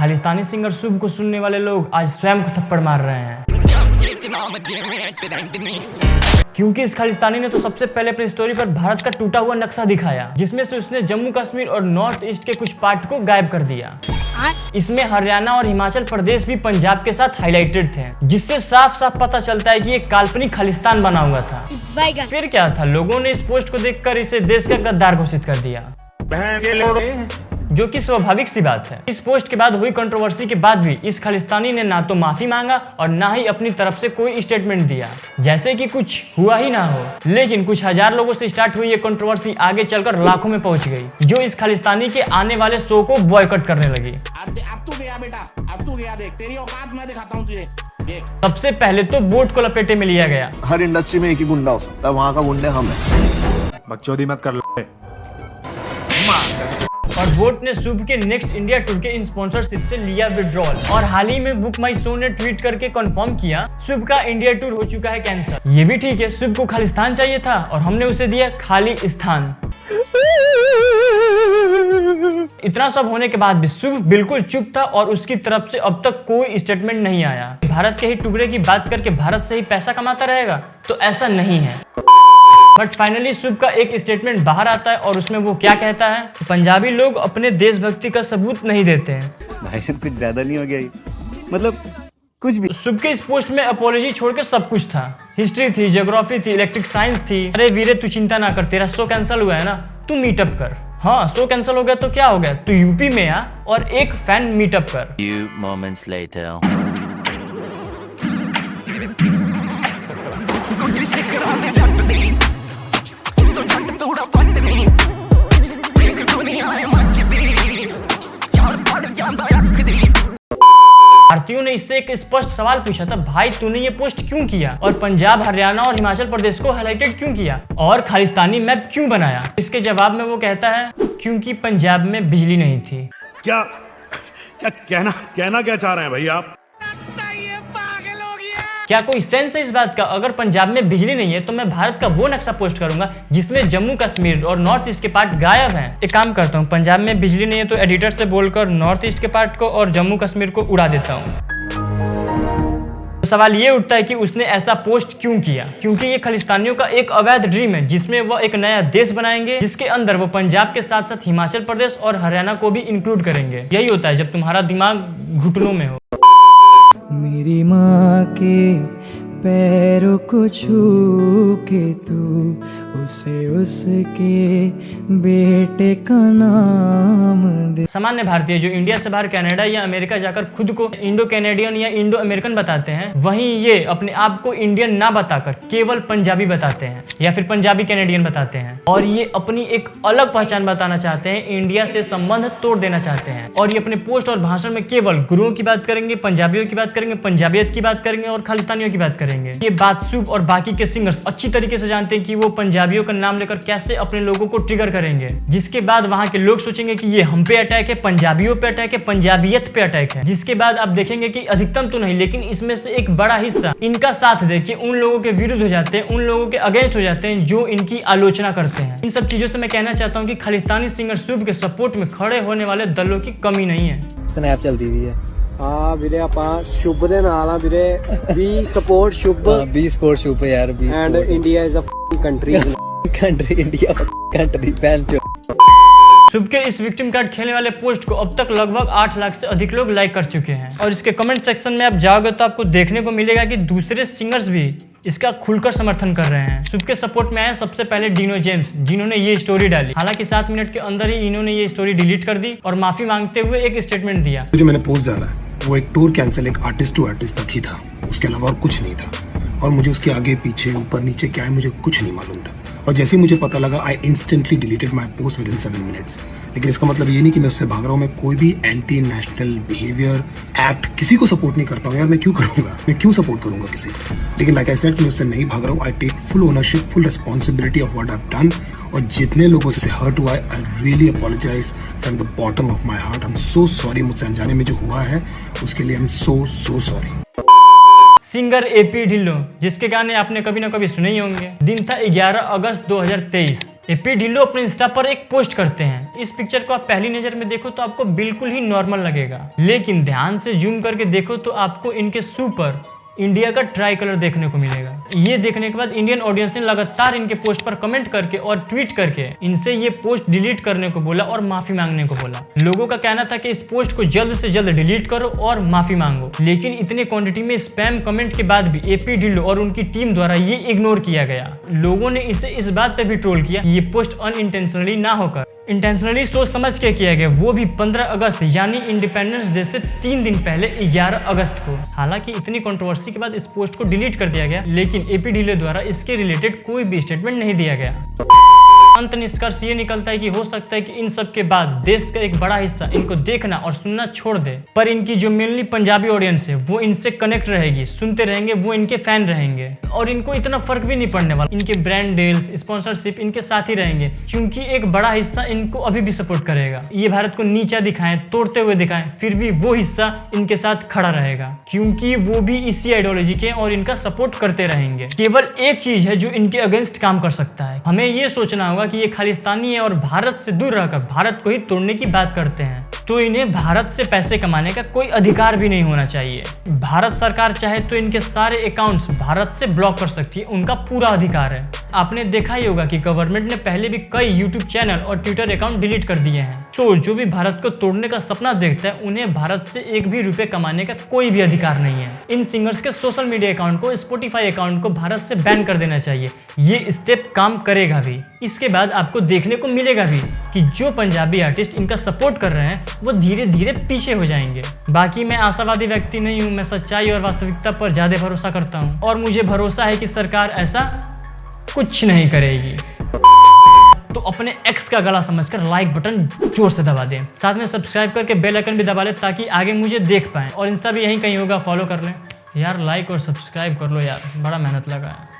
Khalistani singer शुभ को सुनने वाले लोग आज स्वयं को थप्पड़ मार रहे हैं, क्योंकि इस खालिस्तानी ने तो सबसे पहले अपनी स्टोरी पर भारत का टूटा हुआ नक्शा दिखाया, जिसमें से उसने जम्मू कश्मीर और नॉर्थ ईस्ट के कुछ पार्ट को गायब कर दिया। इसमें हरियाणा और हिमाचल प्रदेश भी पंजाब के साथ हाईलाइटेड थे, जिससे साफ साफ पता चलता है कि ये काल्पनिक खालिस्तान बना हुआ था। फिर क्या था, लोगों ने इस पोस्ट को देखकर इसे देश का गद्दार घोषित कर दिया, जो कि स्वाभाविक सी बात है। इस पोस्ट के बाद हुई कंट्रोवर्सी के बाद भी इस खालिस्तानी ने ना तो माफी मांगा और ना ही अपनी तरफ से कोई स्टेटमेंट दिया, जैसे कि कुछ हुआ ही ना हो। लेकिन कुछ हजार लोगों से स्टार्ट हुई ये कंट्रोवर्सी आगे चलकर लाखों में पहुंच गई, जो इस खालिस्तानी के आने वाले शो को बॉयकॉट करने लगी। अब तू गया बेटा, अब तू गया, देख तेरी औकात मैं दिखाता हूं तुझे, देख। सबसे पहले तो बोट को लपेटे में लिया गया। हर इंडस्ट्री में एक ही गुंडा हो सकता है, वहाँ का गुंडे हम हैं। बकचोदी मत कर ले। और बोट ने शुभ के नेक्स्ट इंडिया टूर के इन स्पॉन्सरशिप से लिया विड्रॉल। और हाल ही में बुक माई शो ने ट्वीट करके कंफर्म किया शुभ का इंडिया टूर हो चुका है कैंसिल। ये भी ठीक है, शुभ को खालिस्तान चाहिए था और हमने उसे दिया खाली स्थान। इतना सब होने के बाद भी शुभ बिल्कुल चुप था और उसकी तरफ से अब तक कोई स्टेटमेंट नहीं आया। भारत के ही टुकड़े की बात करके भारत से ही पैसा कमाता रहेगा, तो ऐसा नहीं है। बट फाइनली शुभ का एक स्टेटमेंट बाहर आता है और उसमें वो क्या कहता है, पंजाबी लोग अपने देशभक्ति का सबूत नहीं देते हैं। भाई साहब कुछ ज्यादा नहीं हो गया ये? मतलब कुछ भी। शुभ के इस पोस्ट में अपोलॉजी छोड़कर सब कुछ था। हिस्ट्री थी, ज्योग्राफी थी, इलेक्ट्रिक साइंस थी। अरे वीरे तू चिंता ना कर, तेरा शो कैंसिल हुआ है ना, तू मीटअप कर। हाँ, शो कैंसिल हो गया तो क्या हो गया, तू यूपी में आ और एक फैन मीटअप कर। Few moments later. भारतीयों ने इससे एक स्पष्ट सवाल पूछा था, भाई तूने ये पोस्ट क्यों किया और पंजाब, हरियाणा और हिमाचल प्रदेश को हाईलाइटेड क्यों किया और खालिस्तानी मैप क्यों बनाया? इसके जवाब में वो कहता है, क्योंकि पंजाब में बिजली नहीं थी। क्या कहना क्या चाह रहे हैं भाई आप? क्या कोई सेंस है इस बात का? अगर पंजाब में बिजली नहीं है तो मैं भारत का वो नक्शा पोस्ट करूंगा जिसमें जम्मू कश्मीर और नॉर्थ ईस्ट के पार्ट गायब हैं। एक काम करता हूँ, पंजाब में बिजली नहीं है तो एडिटर से बोलकर नॉर्थ ईस्ट के पार्ट को और जम्मू कश्मीर को उड़ा देता हूँ। तो सवाल ये उठता है कि उसने ऐसा पोस्ट क्यों किया? क्योंकि ये खालिस्तानियों का एक अवैध ड्रीम है, जिसमें वो एक नया देश बनाएंगे, जिसके अंदर वो पंजाब के साथ साथ हिमाचल प्रदेश और हरियाणा को भी इंक्लूड करेंगे। यही होता है जब तुम्हारा दिमाग घुटनों में हो। मेरी माँ के पैरों को छू के तू उसे उसके बेटे का नाम दे। सामान्य भारतीय जो इंडिया से बाहर कनाडा या अमेरिका जाकर खुद को इंडो कैनेडियन या इंडो अमेरिकन बताते हैं, वहीं ये अपने आप को इंडियन ना बताकर केवल पंजाबी बताते हैं या फिर पंजाबी कैनेडियन बताते हैं। और ये अपनी एक अलग पहचान बताना चाहते हैं, इंडिया से संबंध तोड़ देना चाहते हैं। और ये अपने पोस्ट और भाषण में केवल गुरुओं की बात करेंगे, पंजाबियों की बात करेंगे, पंजाबियत की बात करेंगे और खालिस्तानियों की बात करेंगे। ये बात शुभ और बाकी के सिंगर्स अच्छी तरीके से जानते हैं कि वो पंजाबियों का नाम लेकर कैसे अपने लोगों को ट्रिगर करेंगे, जिसके बाद वहां के लोग सोचेंगे कि ये हम पे अटैक है, पंजाबियों पे अटैक है, पंजाबियत पे अटैक है। जिसके बाद आप देखेंगे कि अधिकतम तो नहीं लेकिन इसमें से एक बड़ा हिस्सा इनका साथ देके उन लोगों के विरुद्ध हो जाते हैं, उन लोगों के अगेंस्ट हो जाते हैं जो इनकी आलोचना करते हैं। इन सब चीजों से मैं कहना चाहता हूँ कि खालिस्तानी सिंगर शुभ के सपोर्ट में खड़े होने वाले दलों की कमी नहीं है। स्नैप चलती हुई है। हाँ ਵੀਰੇ ਆਪਾਂ ਸ਼ੁਭ ਦੇ ਨਾਲ ਆ ਵੀਰੇ, we support Shubh, we support Shubh यार, बी and India is a country. Country India country पहन चो। शुभ के इस विक्टिम कार्ड खेलने वाले पोस्ट को अब तक लगभग 8 लाख से अधिक लोग लाइक कर चुके हैं। और इसके कमेंट सेक्शन में आप जाओगे तो आपको देखने को मिलेगा कि दूसरे सिंगर्स भी इसका खुलकर समर्थन कर रहे हैं। शुभ के सपोर्ट में आए सबसे पहले डिनो जेम्स, जिन्होंने ये स्टोरी डाली। हालांकि 7 मिनट के अंदर ही इन्होंने ये स्टोरी डिलीट कर दी और माफी मांगते हुए एक स्टेटमेंट दिया। जो मैंने पोस्ट डाला है वो एक टूर कैंसिल, एक आर्टिस्ट टू आर्टिस्ट तक ही था, उसके अलावा और कुछ नहीं था। और मुझे उसके आगे पीछे ऊपर नीचे क्या है मुझे कुछ नहीं मालूम था। और जैसे ही मुझे पता लगा I instantly deleted my post with in 7 minutes. लेकिन इसका मतलब ये नहीं कि मैं उससे भाग रहा हूँ। मैं कोई भी एंटी नेशनल बिहेवियर एक्ट किसी को सपोर्ट नहीं करता हूँ यार। मैं क्यों करूँगा, मैं क्यों सपोर्ट करूँगा किसी को? लेकिन लाइक आई सेड मैं उससे नहीं भाग रहा हूँ। I take full ownership, full responsibility of what I have done. और जितने लोगों से हर्ट हुआ है I really apologize from the bottom of my heart. I am so sorry, मुझसे अनजाने में जो हुआ है उसके लिए I am so sorry. Singer AP Dhillon, जिसके गाने आपने कभी ना कभी सुने ही होंगे। दिन था 11 अगस्त 2023। एपी ढिल्लो अपने इंस्टा पर एक पोस्ट करते हैं। इस पिक्चर को आप पहली नजर में देखो तो आपको बिल्कुल ही नॉर्मल लगेगा, लेकिन ध्यान से जूम करके देखो तो आपको इनके सुपर इंडिया का ट्राई कलर देखने को मिलेगा। ये देखने के बाद इंडियन ऑडियंस ने लगातार इनके पोस्ट पर कमेंट करके और ट्वीट करके इनसे ये पोस्ट डिलीट करने को बोला और माफी मांगने को बोला। लोगों का कहना था कि इस पोस्ट को जल्द से जल्द डिलीट करो और माफी मांगो, लेकिन इतने क्वांटिटी में स्पैम कमेंट के बाद भी एपी ढिल्लो और उनकी टीम द्वारा ये इग्नोर किया गया। लोगों ने इसे इस बात पे भी ट्रोल किया ये पोस्ट अनइंटेंशनली ना होकर इंटेंशनली सोच समझ के किया गया, वो भी 15 अगस्त यानी इंडिपेंडेंस डे से 3 दिन पहले 11 अगस्त को। हालांकि इतनी कंट्रोवर्सी के बाद इस पोस्ट को डिलीट कर दिया गया, लेकिन एपी ढिल्लो द्वारा इसके रिलेटेड कोई भी स्टेटमेंट नहीं दिया गया। अंत निष्कर्ष ये निकलता है कि हो सकता है कि इन सब के बाद देश का एक बड़ा हिस्सा इनको देखना और सुनना छोड़ दे, पर इनकी जो मेनली पंजाबी ऑडियंस है वो इनसे कनेक्ट रहेगी, सुनते रहेंगे, वो इनके फैन रहेंगे और इनको इतना फर्क भी नहीं पड़ने वाला। इनके ब्रांड डील्स, स्पॉन्सरशिप इनके साथ ही रहेंगे, क्योंकि एक बड़ा हिस्सा इनको अभी भी सपोर्ट करेगा। ये भारत को नीचा दिखाएं, तोड़ते हुए दिखाएं, फिर भी वो हिस्सा इनके साथ खड़ा रहेगा, क्योंकि वो भी इसी आइडियोलॉजी के और इनका सपोर्ट करते रहेंगे। केवल एक चीज है जो इनके अगेंस्ट काम कर सकता है, हमें ये सोचना होगा कि ये खालिस्तानी है और भारत से दूर रहकर भारत को ही तोड़ने की बात करते हैं, तो इन्हें भारत से पैसे कमाने का कोई अधिकार भी नहीं होना चाहिए। भारत सरकार चाहे तो इनके सारे अकाउंट्स भारत से ब्लॉक कर सकती है, उनका पूरा अधिकार है। आपने देखा ही होगा कि गवर्नमेंट ने पहले भी कई यूट्यूब चैनल और ट्विटर अकाउंट डिलीट कर दिए हैं। तो जो भी भारत को तोड़ने का सपना देखता है उन्हें भारत से एक भी रुपए कमाने का कोई भी अधिकार नहीं है। इन सिंगर्स के सोशल मीडिया अकाउंट को, स्पॉटिफाई अकाउंट को भारत से बैन कर देना चाहिए। ये स्टेप काम करेगा भी। इसके बाद आपको देखने को मिलेगा भी कि जो पंजाबी आर्टिस्ट इनका सपोर्ट कर रहे हैं वो धीरे धीरे पीछे हो जाएंगे। बाकी मैं आशावादी व्यक्ति नहीं हूँ, मैं सच्चाई और वास्तविकता पर ज्यादा भरोसा करता हूँ और मुझे भरोसा है कि सरकार ऐसा कुछ नहीं करेगी। तो अपने एक्स का गला समझकर लाइक बटन जोर से दबा दें, साथ में सब्सक्राइब करके बेल आइकन भी दबा लें ताकि आगे मुझे देख पाएं, और इंस्टा भी यहीं कहीं होगा, फॉलो कर लें यार। लाइक और सब्सक्राइब कर लो यार, बड़ा मेहनत लगा है।